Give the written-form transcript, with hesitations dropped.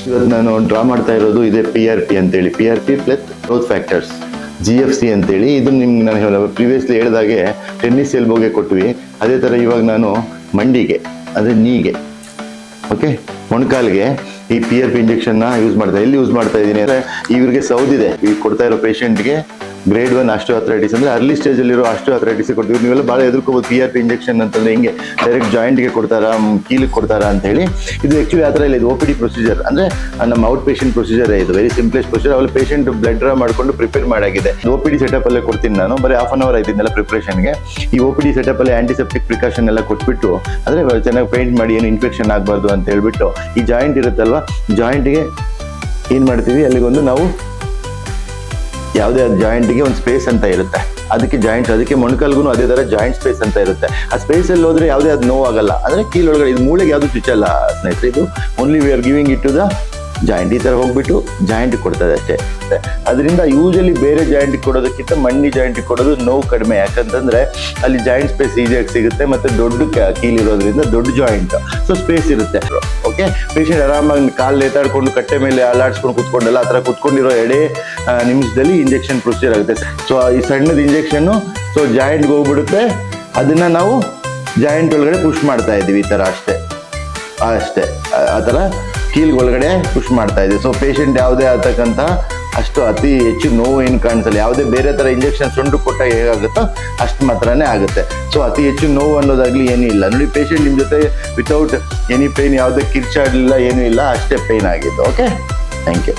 ಇವತ್ತು ನಾನು ಡ್ರಾ ಮಾಡ್ತಾ ಇರೋದು ಇದೆ PRP ಅಂತೇಳಿ, PRP plus growth factors, GFC ಅಂತೇಳಿ. ಇದು ನಿಮ್ಗೆ ನಾನು ಪ್ರೀವಿಯಸ್ಲಿ ಹೇಳಿದಾಗೆ ಟೆನ್ನಿಸ್ ಎಲ್ಬೋಗೆ ಕೊಟ್ವಿ, ಅದೇ ಥರ ಇವಾಗ ನಾನು ಮಂಡಿಗೆ ಅಂದರೆ ನೀಗೆ, ಓಕೆ, ಮೊಣಕಾಲಿಗೆ ಈ PRP ಇಂಜೆಕ್ಷನ್ನ ಯೂಸ್ ಮಾಡ್ತಾ. ಎಲ್ಲಿ ಯೂಸ್ ಮಾಡ್ತಾ ಇದ್ದೀನಿ ಅಂದರೆ ಇವ್ರಿಗೆ ಸೌದಿದೆ, ಈಗ ಕೊಡ್ತಾ ಇರೋ ಪೇಷಂಟ್ಗೆ ಗ್ರೇಡ್ 1 ಆಸ್ಟಿಯೋಆರ್ಥರೈಟಿಸ್ ಅಂದರೆ ಅರ್ಲಿ ಸ್ಟೇಜಲ್ಲಿರೋ ಆಸ್ಟಿಯೋಆರ್ಥರೈಟಿಸ್ ಕೊಡ್ತೀವಿ. ನೀವೆಲ್ಲ ಭಾಳ ಎದುರ್ಕೋಬೋದು PRP ಇಂಜೆಕ್ಷನ್ ಅಂತಂದರೆ ಹಿಂಗೆ ಡೈರೆಕ್ಟ್ ಜಾಯಿಂಟ್ಗೆ ಕೊಡ್ತಾರಾ, ಕೀಲಿಗೆ ಕೊಡ್ತಾರಾ ಅಂತೇಳಿ. ಇದು ಆ್ಯಕ್ಚುಲಿ ಆ ಥರ ಇಲ್ಲ, ಇದು OPD ಪ್ರೊಸೀಜರ್, ಅಂದರೆ ನಮ್ಮ ಔಟ್ ಪೇಷಂಟ್ ಪ್ರೊಸೀಜರ್ ಇದು, ವೆರಿ ಸಿಂಪ್ಲೆಸ್ಟ್ ಪ್ರೊಸೀಜರ್. ಅವಳು ಪೇಷಂಟ್ ಬ್ಲಡ್ ಡ್ರಾ ಮಾಡಿಕೊಂಡು ಪ್ರಿಪೇರ್ ಮಾಡಾಗಿದೆ. OPD ಸೆಟಪಲ್ಲೇ ಕೊಡ್ತೀನಿ ನಾನು, ಬರೀ ಹಾಫ್ ಅನ್ ಅವರ್ ಆಯ್ತಿದ್ದೆಲ್ಲ ಪ್ರಿಪ್ರೇಷನ್ಗೆ. ಈ OPD ಸೆಟಪಲ್ಲೇ ಆ್ಯಂಟಿಸೆಪ್ಟಿಕ್ ಪ್ರಿಕಾಷನ್ ಎಲ್ಲ ಕೊಟ್ಬಿಟ್ಟು, ಅಂದರೆ ಚೆನ್ನಾಗಿ ಪೇಂಟ್ ಮಾಡಿ ಏನು ಇನ್ಫೆಕ್ಷನ್ ಆಗಬಾರ್ದು ಅಂತ ಹೇಳ್ಬಿಟ್ಟು, ಈ ಜಾಯಿಂಟ್ ಇರುತ್ತಲ್ವ, ಜಾಯಿಂಟ್ಗೆ ಏನು ಮಾಡ್ತೀವಿ, ಅಲ್ಲಿಗೊಂದು ನಾವು ಯಾವುದೇ ಜಾಯಿಂಟ್ಗೆ ಒಂದು ಸ್ಪೇಸ್ ಅಂತ ಇರುತ್ತೆ, ಅದಕ್ಕೆ ಮೊಣಕಾಲ್ಗೂ ಅದೇ ಥರ ಜಾಯಿಂಟ್ ಸ್ಪೇಸ್ ಅಂತ ಇರುತ್ತೆ. ಆ ಸ್ಪೇಸಲ್ಲಿ ಹೋದರೆ ಯಾವುದೇ ಅದು ನೋವಾಗಲ್ಲ, ಅಂದರೆ ಕೀಲೊಳಗಡೆ ಇದು ಮೂಳೆಗೆ ಯಾವುದು ಚುಚ್ಚಲ್ಲ ಸ್ನೇಹಿತರೆ. ಇದು only we are giving it to the joint. ಈ ಥರ ಹೋಗ್ಬಿಟ್ಟು ಜಾಯಿಂಟಿಗೆ ಕೊಡ್ತದೆ ಅಷ್ಟೇ. ಅದರಿಂದ ಯೂಶಲಿ ಬೇರೆ ಜಾಯಿಂಟಿಗೆ ಕೊಡೋದಕ್ಕಿಂತ ಮಂಡಿ ಜಾಯಿಂಟಿಗೆ ಕೊಡೋದು ನೋವು ಕಡಿಮೆ, ಯಾಕಂತಂದರೆ ಅಲ್ಲಿ ಜಾಯಿಂಟ್ ಸ್ಪೇಸ್ ಈಸಿಯಾಗಿ ಸಿಗುತ್ತೆ, ಮತ್ತು ದೊಡ್ಡ ಕೀಲಿರೋದ್ರಿಂದ ದೊಡ್ಡ ಜಾಯಿಂಟ್, ಸೊ ಸ್ಪೇಸ್ ಇರುತ್ತೆ. ಓಕೆ, ಪೇಷಂಟ್ ಆರಾಮಾಗಿ ಕಾಲು ನೇತಾಡ್ಕೊಂಡು ಕಟ್ಟೆ ಮೇಲೆ ಅಲ್ಲಾಡಿಸ್ಕೊಂಡು ಕೂತ್ಕೊಂಡೆಲ್ಲ ಆ ಥರ ಕೂತ್ಕೊಂಡಿರೋ 2 ನಿಮಿಷದಲ್ಲಿ ಇಂಜೆಕ್ಷನ್ ಪ್ರೊಸೀಜರ್ ಆಗುತ್ತೆ. ಸೊ ಈ ಸಣ್ಣದ ಇಂಜೆಕ್ಷನ್ನು ಸೊ ಜಾಯಿಂಟ್ಗೆ ಹೋಗ್ಬಿಡುತ್ತೆ, ಅದನ್ನು ನಾವು ಜಾಯಿಂಟ್ ಒಳಗಡೆ ಪುಷ್ ಮಾಡ್ತಾ ಇದ್ದೀವಿ, ಈ ಥರ ಅಷ್ಟೇ ಆ ಥರ ಕೀಲ್ಗೆ ಒಳಗಡೆ ಪುಷ್ ಮಾಡ್ತಾ ಇದ್ದೀವಿ. ಸೊ ಪೇಷಂಟ್ ಯಾವುದೇ ಆಗ್ತಕ್ಕಂಥ ಅಷ್ಟು ಅತಿ ಹೆಚ್ಚು ನೋವು ಏನು ಕಾಣಿಸಲ್ಲ. ಯಾವುದೇ ಬೇರೆ ಥರ ಇಂಜೆಕ್ಷನ್ ಸೊಂಡು ಕೊಟ್ಟಾಗ ಹೇಗಾಗುತ್ತೋ ಅಷ್ಟು ಮಾತ್ರನೇ ಆಗುತ್ತೆ. ಸೊ ಅತಿ ಹೆಚ್ಚು ನೋವು ಅನ್ನೋದಾಗಲಿ ಏನೂ ಇಲ್ಲ. ನೋಡಿ, ಪೇಷಂಟ್ ನಿಮ್ಮ ಜೊತೆ ವಿತೌಟ್ ಎನಿ ಪೇಯ್ನ್, ಯಾವುದೇ ಕಿರ್ಚಾಡಲಿಲ್ಲ, ಏನೂ ಇಲ್ಲ, ಅಷ್ಟೇ ಪೇಯ್ನ್ ಆಗಿದ್ದು. Okay, thank you.